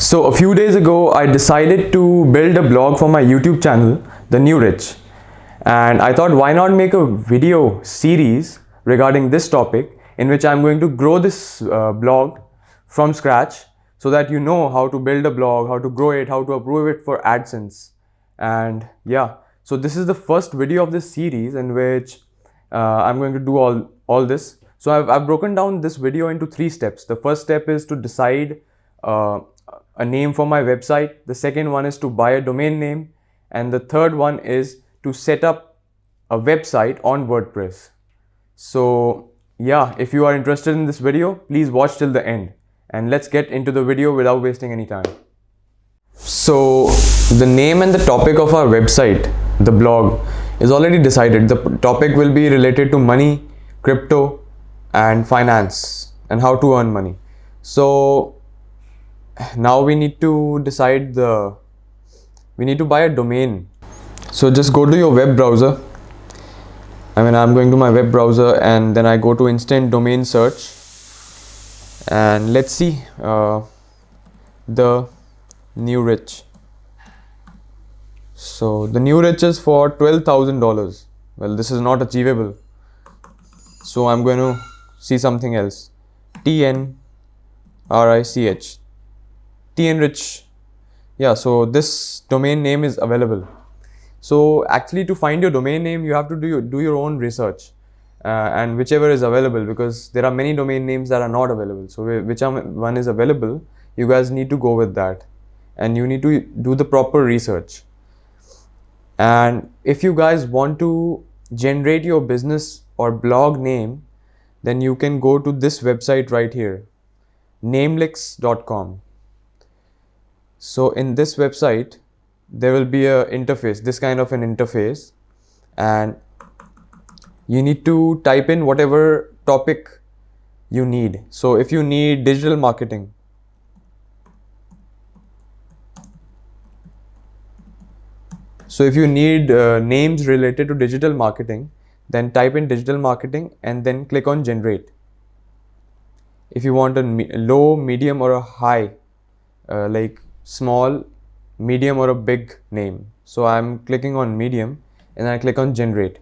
So a few days ago, I decided to build a blog for my YouTube channel, The New Rich. And I thought, why not make a video series regarding this topic in which I'm going to grow this blog from scratch so that you know how to build a blog, how to grow it, how to approve it for AdSense. And yeah, so this is the first video of this series in which I'm going to do all this. So I've broken down this video into 3 steps. The first step is to decide uh, a name for my website. The second one is to buy a domain name. And the third one is to set up a website on WordPress. So yeah, if you are interested in this video, please watch till the end. And let's get into the video without wasting any time. So the name and the topic of our website, the blog, is already decided. The topic will be related to money, crypto, and finance, and how to earn money. So now we need to decide we need to buy a domain. So just go to your web browser. I'm going to my web browser and then I go to instant domain search, and let's see the New Rich. So the New Rich is for $12,000. Well, this is not achievable, so I'm going to see something else. TNRICH, TNRich. Yeah, so this domain name is available. So actually, to find your domain name, you have to do your own research, and whichever is available, because there are many domain names that are not available. So whichever one is available, you guys need to go with that, and you need to do the proper research. And if you guys want to generate your business or blog name, then you can go to this website right here, namelix.com. So in this website, there will be a interface, this kind of an interface, and you need to type in whatever topic you need. So if you need digital marketing, names related to digital marketing, then type in digital marketing and then click on generate. If you want a low, medium, or a high, like small, medium, or a big name, so I'm clicking on medium and I click on generate.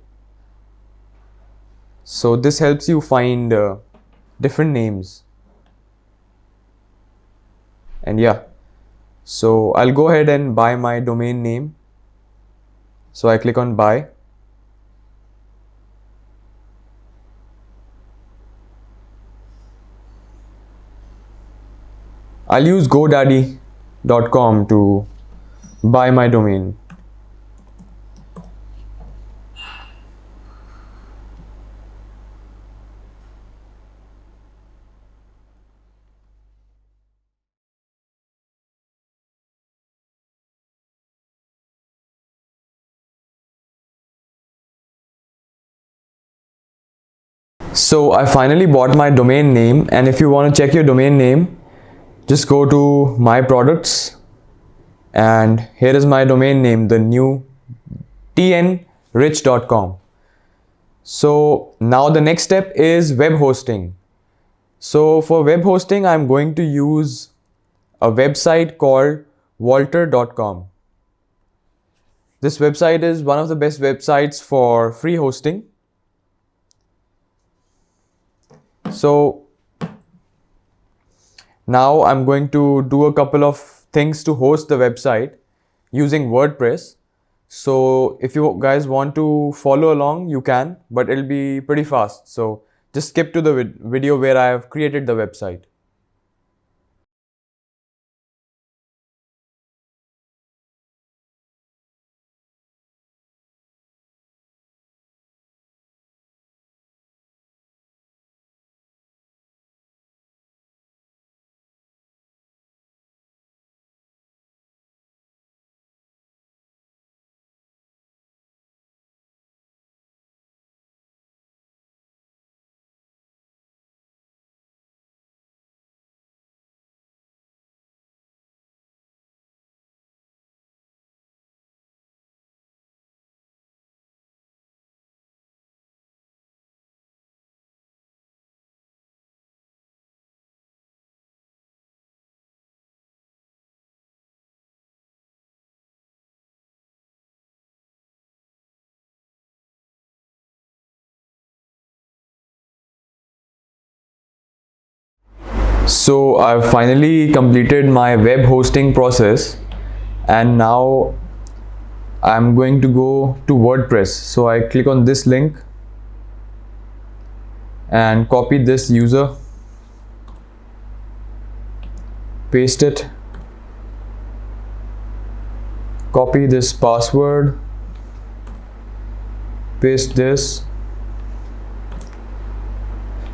So this helps you find different names. And yeah, so I'll go ahead and buy my domain name. So I click on buy. I'll use godaddy.com to buy my domain. So I finally bought my domain name, and if you want to check your domain name, just go to my products, and here is my domain name, the new tnrich.com. So now the next step is web hosting. So for web hosting, I'm going to use a website called walter.com. This website is one of the best websites for free hosting. So now I'm going to do a couple of things to host the website using WordPress. So if you guys want to follow along, you can, but it'll be pretty fast. So just skip to the video where I have created the website. So I've finally completed my web hosting process, and now I'm going to go to WordPress. So I click on this link and copy this user, paste it, copy this password, paste this.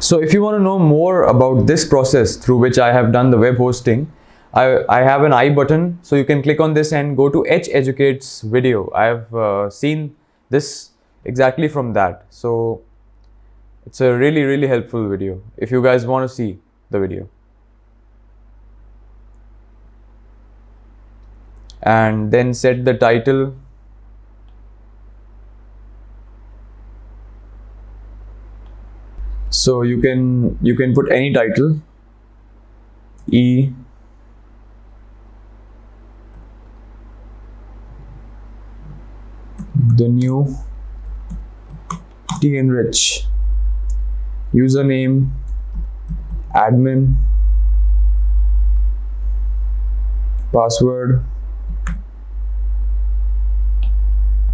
So if you want to know more about this process through which I have done the web hosting, I have an I button, so you can click on this and go to H Educate's video. I have seen this exactly from that. So it's a really helpful video if you guys want to see the video. And then set the title. So you can put any title, the new Enrich, username admin, password,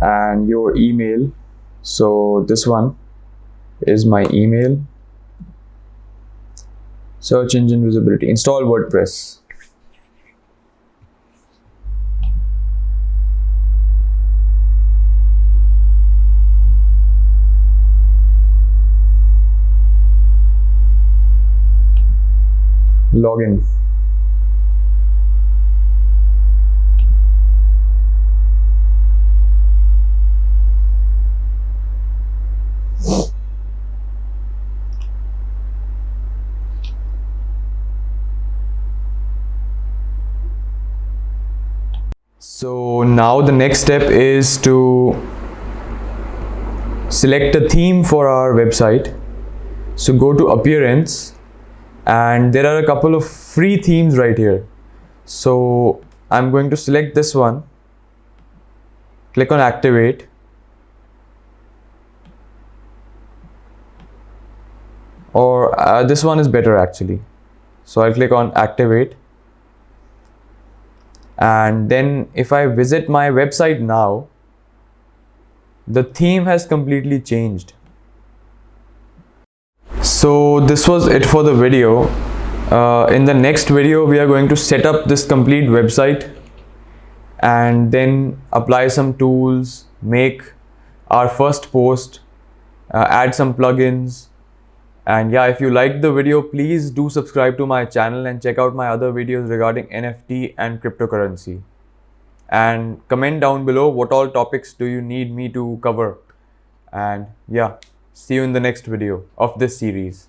and your email. So this one is my email. Search engine visibility, install WordPress. Login. So now the next step is to select a theme for our website. So go to appearance, and there are a couple of free themes right here. So I'm going to select this one, click on activate, or this one is better actually. So I'll click on activate, and then if I visit my website now, the theme has completely changed. So this was it for the video. In the next video we are going to set up this complete website and then apply some tools, make our first post, add some plugins. And yeah, if you liked the video, please do subscribe to my channel and check out my other videos regarding NFT and cryptocurrency. And comment down below what all topics do you need me to cover. And yeah, see you in the next video of this series.